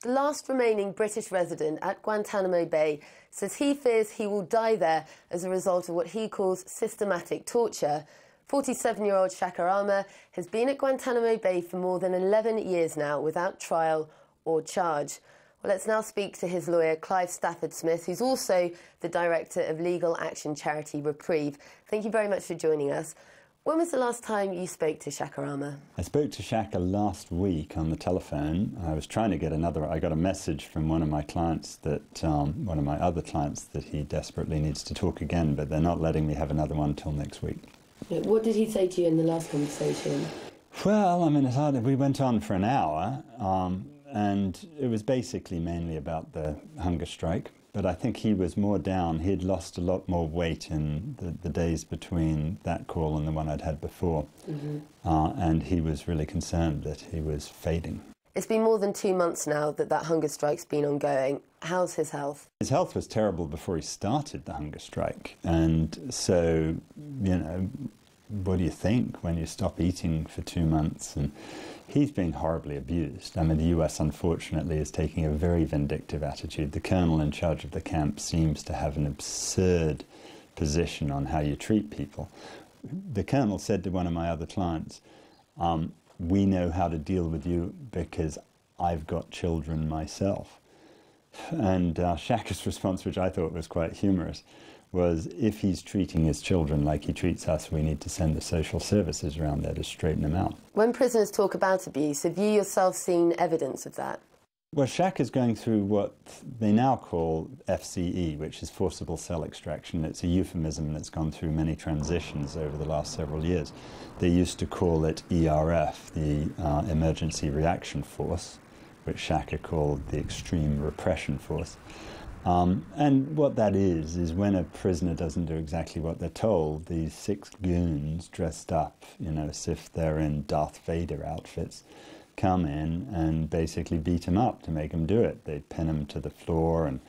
The last remaining British resident at Guantanamo Bay says he fears he will die there as a result of what he calls systematic torture. 47-year-old Aamer has been at Guantanamo Bay for more than 11 years now without trial or charge. Well, let's now speak to his lawyer, Clive Stafford-Smith, who's also the director of legal action charity Reprieve. Thank you very much for joining us. When was the last time you spoke to Aamer? I spoke to Shaka last week on the telephone. I was trying to get I got a message from one of my clients that, one of my other clients that he desperately needs to talk again, but they're not letting me have another one till next week. What did he say to you in the last conversation? Well, I mean, it's hard. We went on for an hour, and it was basically mainly about the hunger strike. But I think he was more down. He'd lost a lot more weight in the days between that call and the one I'd had before. And he was really concerned that he was fading. It's been more than 2 months now that hunger strike's been ongoing. How's his health? His health was terrible before he started the hunger strike. And so, you know, what do you think when you stop eating for 2 months? And he's being horribly abused. I mean, the US, unfortunately, is taking a very vindictive attitude. The colonel in charge of the camp seems to have an absurd position on how you treat people. The colonel said to one of my other clients, we know how to deal with you because I've got children myself. And Shaka's response, which I thought was quite humorous, was if he's treating his children like he treats us, we need to send the social services around there to straighten him out. When prisoners talk about abuse, have you yourself seen evidence of that? Well, Shaka's going through what they now call FCE, which is forcible cell extraction. It's a euphemism that's gone through many transitions over the last several years. They used to call it ERF, the Emergency Reaction Force, which Shaka called the Extreme Repression Force. And what that is when a prisoner doesn't do exactly what they're told, these 6 goons dressed up, you know, as if they're in Darth Vader outfits, come in and basically beat him up to make him do it. They pin him to the floor, and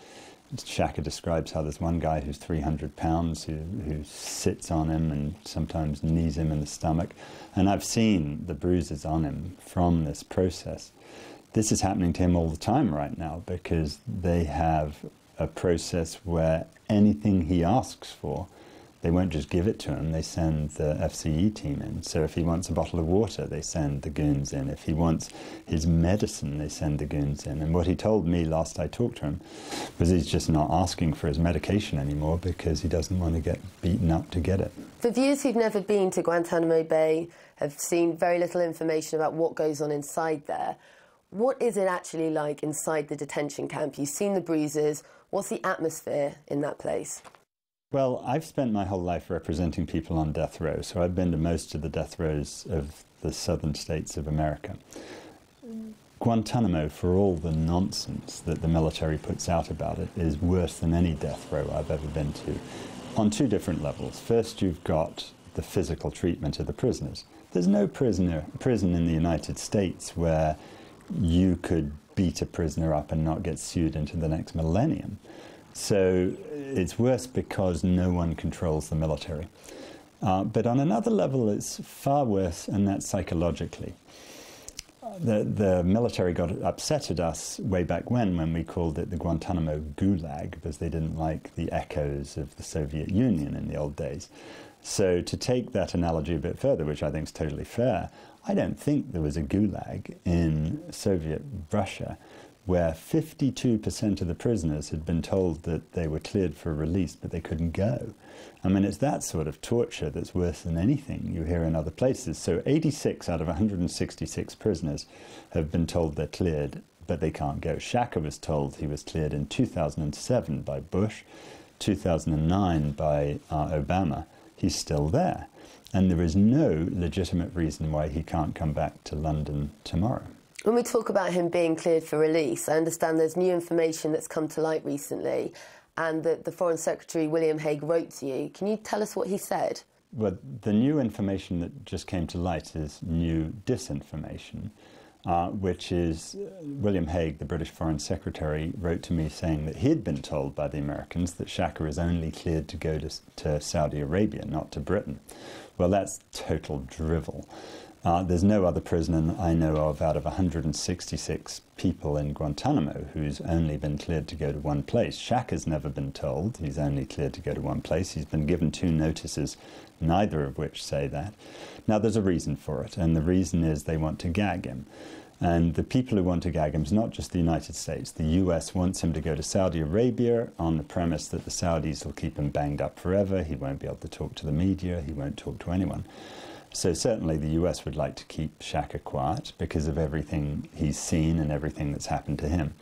Shaka describes how there's one guy who's 300 pounds who sits on him and sometimes knees him in the stomach. And I've seen the bruises on him from this process. This is happening to him all the time right now because they have a process where anything he asks for, they won't just give it to him, they send the FCE team in. So if he wants a bottle of water, they send the goons in. If he wants his medicine, they send the goons in. And what he told me last I talked to him was he's just not asking for his medication anymore because he doesn't want to get beaten up to get it. For viewers who've never been to Guantanamo Bay, have seen very little information about what goes on inside there, what is it actually like inside the detention camp? You've seen the bruises. What's the atmosphere in that place? Well, I've spent my whole life representing people on death row, so I've been to most of the death rows of the southern states of America. Guantanamo, for all the nonsense that the military puts out about it, is worse than any death row I've ever been to, on 2 different levels. First, you've got the physical treatment of the prisoners. There's no prison in the United States where you could beat a prisoner up and not get sued into the next millennium. So it's worse because no one controls the military. But on another level, it's far worse, and that's psychologically. The military got upset at us way back when we called it the Guantanamo Gulag, because they didn't like the echoes of the Soviet Union in the old days. So to take that analogy a bit further, which I think is totally fair, I don't think there was a gulag in Soviet Russia where 52% of the prisoners had been told that they were cleared for release, but they couldn't go. I mean, it's that sort of torture that's worse than anything you hear in other places. So 86 out of 166 prisoners have been told they're cleared, but they can't go. Shaka was told he was cleared in 2007 by Bush, 2009 by Obama. He's still there. And there is no legitimate reason why he can't come back to London tomorrow. When we talk about him being cleared for release, I understand there's new information that's come to light recently and that the Foreign Secretary, William Hague, wrote to you. Can you tell us what he said? Well, the new information that just came to light is new disinformation, which is William Hague, the British Foreign Secretary, wrote to me saying that he'd been told by the Americans that Shaka is only cleared to go to Saudi Arabia, not to Britain. Well, that's total drivel. There's no other prisoner that I know of out of 166 people in Guantanamo who's only been cleared to go to one place. Shaka's never been told he's only cleared to go to one place. He's been given 2 notices, neither of which say that. Now, there's a reason for it, and the reason is they want to gag him. And the people who want to gag him is not just the United States. The US wants him to go to Saudi Arabia on the premise that the Saudis will keep him banged up forever. He won't be able to talk to the media. He won't talk to anyone. So certainly the US would like to keep Shaka quiet because of everything he's seen and everything that's happened to him.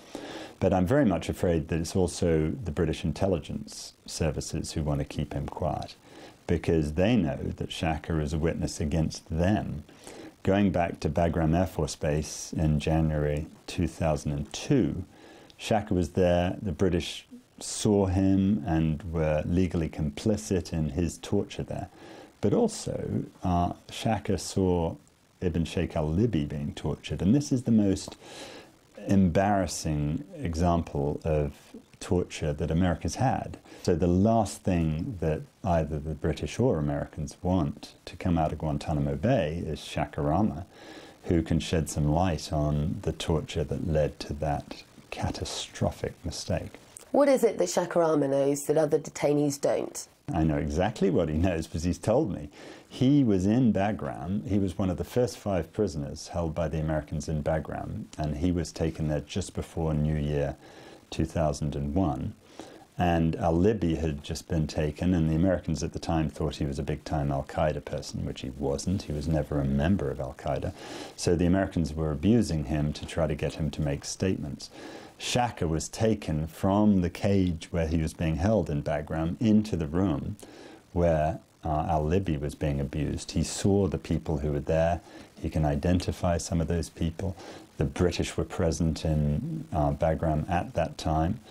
But I'm very much afraid that it's also the British intelligence services who want to keep him quiet, because they know that Shaka is a witness against them. Going back to Bagram Air Force Base in January 2002, Shaka was there. The British saw him and were legally complicit in his torture there. But also, Shaka saw Ibn Sheikh al-Libi being tortured, and this is the most embarrassing example of torture that America's had. So the last thing that either the British or Americans want to come out of Guantanamo Bay is Shaka Aamer, who can shed some light on the torture that led to that catastrophic mistake. What is it that Shaka Aamer knows that other detainees don't? I know exactly what he knows because he's told me. He was in Bagram. He was one of the first 5 prisoners held by the Americans in Bagram, and he was taken there just before New Year 2001. And al-Libi had just been taken, and the Americans at the time thought he was a big-time al-Qaeda person, which he wasn't. He was never a member of al-Qaeda. So the Americans were abusing him to try to get him to make statements. Shaka was taken from the cage where he was being held in Bagram into the room where al-Libi was being abused. He saw the people who were there. He can identify some of those people. The British were present in Bagram at that time,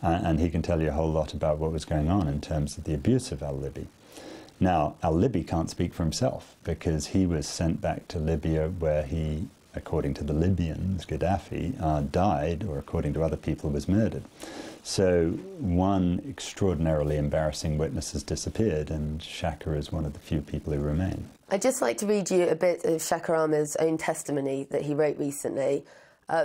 and he can tell you a whole lot about what was going on in terms of the abuse of al-Libi. Now, al-Libi can't speak for himself because he was sent back to Libya where he, according to the Libyans, Gaddafi, died, or according to other people, was murdered. So one extraordinarily embarrassing witness has disappeared, and Shaka is one of the few people who remain. I'd just like to read you a bit of Shaka Aamer's own testimony that he wrote recently.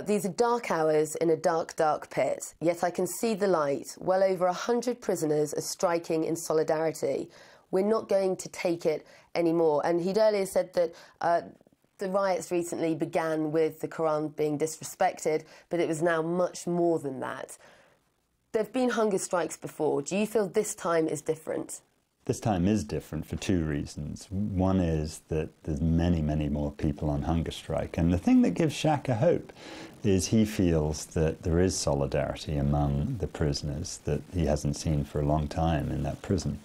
These are dark hours in a dark, dark pit, yet I can see the light. Well over 100 prisoners are striking in solidarity. We're not going to take it anymore. And he'd earlier said that the riots recently began with the Quran being disrespected, but it was now much more than that. There have been hunger strikes before. Do you feel this time is different? This time is different for 2 reasons. One is that there's many, many more people on hunger strike. And the thing that gives Shaka hope is he feels that there is solidarity among the prisoners that he hasn't seen for a long time in that prison.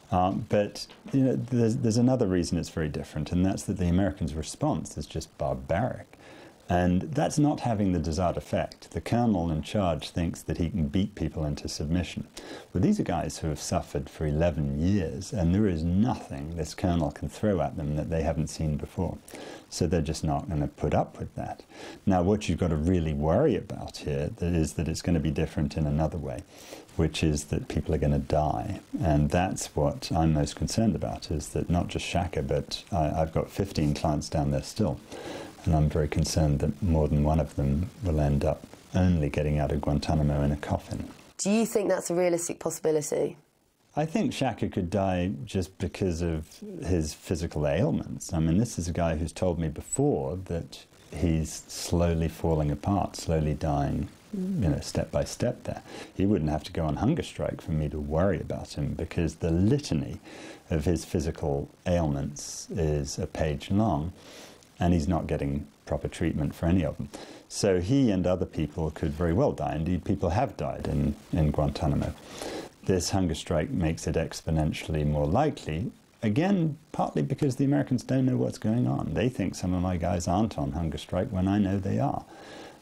But you know, there's another reason it's very different, and that's that the Americans' response is just barbaric. And that's not having the desired effect. The colonel in charge thinks that he can beat people into submission. Well, these are guys who have suffered for 11 years, and there is nothing this colonel can throw at them that they haven't seen before. So they're just not going to put up with that. Now, what you've got to really worry about here is that it's going to be different in another way, which is that people are going to die. And that's what I'm most concerned about, is that not just Shaka, but I've got 15 clients down there still. And I'm very concerned that more than one of them will end up only getting out of Guantanamo in a coffin. Do you think that's a realistic possibility? I think Shaka could die just because of his physical ailments. I mean, this is a guy who's told me before that he's slowly falling apart, slowly dying, you know, step by step there. He wouldn't have to go on hunger strike for me to worry about him, because the litany of his physical ailments is a page long, and he's not getting proper treatment for any of them. So he and other people could very well die. Indeed, people have died in Guantanamo. This hunger strike makes it exponentially more likely, again, partly because the Americans don't know what's going on. They think some of my guys aren't on hunger strike when I know they are.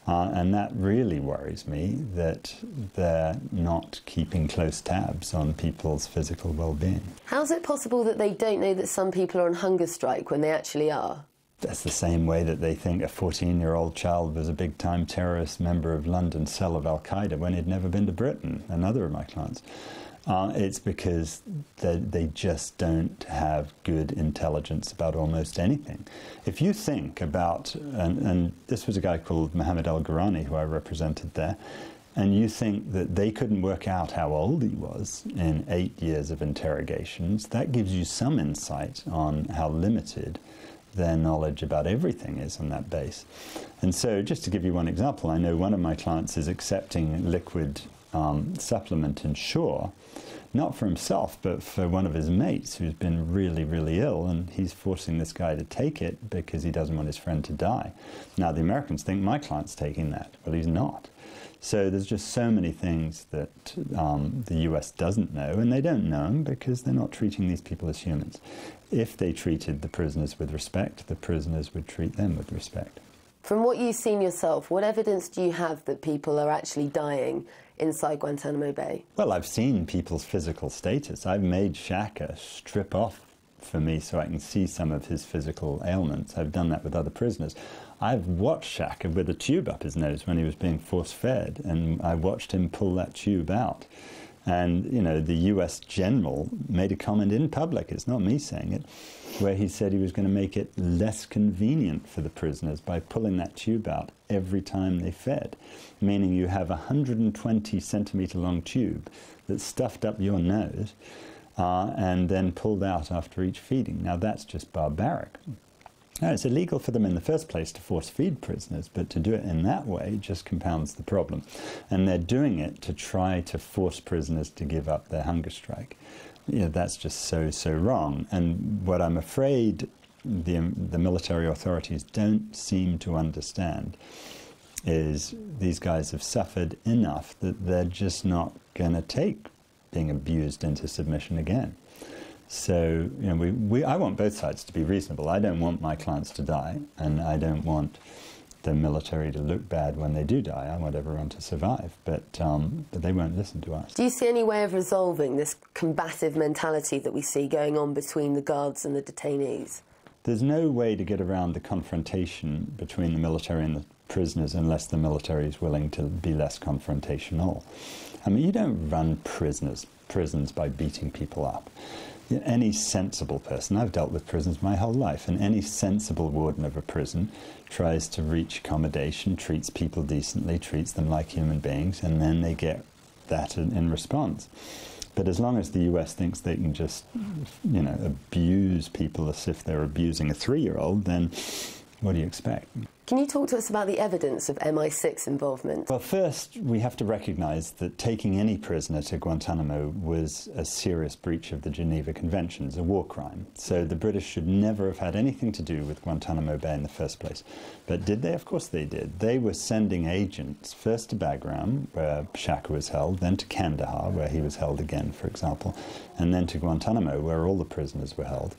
And that really worries me, that they're not keeping close tabs on people's physical well-being. How is it possible that they don't know that some people are on hunger strike when they actually are? That's the same way that they think a 14-year-old child was a big-time terrorist member of London cell of al-Qaeda when he'd never been to Britain, another of my clients. It's because they just don't have good intelligence about almost anything. If you think about, and this was a guy called Mohammed al-Ghurani who I represented there, and you think that they couldn't work out how old he was in 8 years of interrogations, that gives you some insight on how limited their knowledge about everything is on that base. And so, just to give you one example, I know one of my clients is accepting liquid supplement Ensure, not for himself, but for one of his mates who's been really, really ill, and he's forcing this guy to take it because he doesn't want his friend to die. Now, the Americans think my client's taking that. Well, he's not. So there's just so many things that the US doesn't know, and they don't know them because they're not treating these people as humans. If they treated the prisoners with respect, the prisoners would treat them with respect. From what you've seen yourself, what evidence do you have that people are actually dying inside Guantanamo Bay? Well, I've seen people's physical status. I've made Shaka strip off for me so I can see some of his physical ailments. I've done that with other prisoners. I've watched Shaka with a tube up his nose when he was being force-fed, and I watched him pull that tube out. And, you know, the US general made a comment in public, it's not me saying it, where he said he was going to make it less convenient for the prisoners by pulling that tube out every time they fed, meaning you have a 120 centimetre long tube that's stuffed up your nose and then pulled out after each feeding. Now that's just barbaric. Now, it's illegal for them in the first place to force feed prisoners, but to do it in that way just compounds the problem. And they're doing it to try to force prisoners to give up their hunger strike. You know, that's just so wrong. And what I'm afraid the military authorities don't seem to understand is these guys have suffered enough that they're just not going to take being abused into submission again. So, you know, I want both sides to be reasonable. I don't want my clients to die, and I don't want the military to look bad when they do die. I want everyone to survive, but they won't listen to us. Do you see any way of resolving this combative mentality that we see going on between the guards and the detainees? There's no way to get around the confrontation between the military and the prisoners unless the military is willing to be less confrontational. I mean, you don't run prisons by beating people up. Any sensible person, I've dealt with prisons my whole life, and any sensible warden of a prison tries to reach accommodation, treats people decently, treats them like human beings, and then they get that in response. But as long as the US thinks they can just, you know, abuse people as if they're abusing a 3-year-old, then what do you expect? Can you talk to us about the evidence of MI6 involvement? Well, first, we have to recognize that taking any prisoner to Guantanamo was a serious breach of the Geneva Conventions, a war crime. So the British should never have had anything to do with Guantanamo Bay in the first place. But did they? Of course they did. They were sending agents first to Bagram, where Shaka was held, then to Kandahar, where he was held again, for example, and then to Guantanamo, where all the prisoners were held.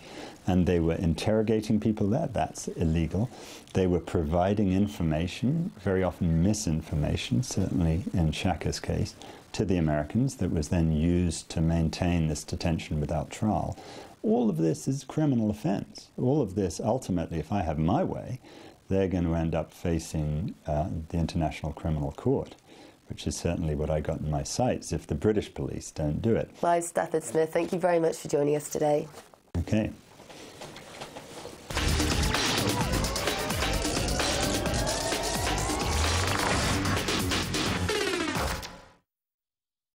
And they were interrogating people there. That's illegal. They were providing information, very often misinformation, certainly in Shaka's case, to the Americans that was then used to maintain this detention without trial. All of this is criminal offense. All of this, ultimately, if I have my way, they're going to end up facing the International Criminal Court, which is certainly what I got in my sights if the British police don't do it. Clive Stafford-Smith, thank you very much for joining us today. Okay.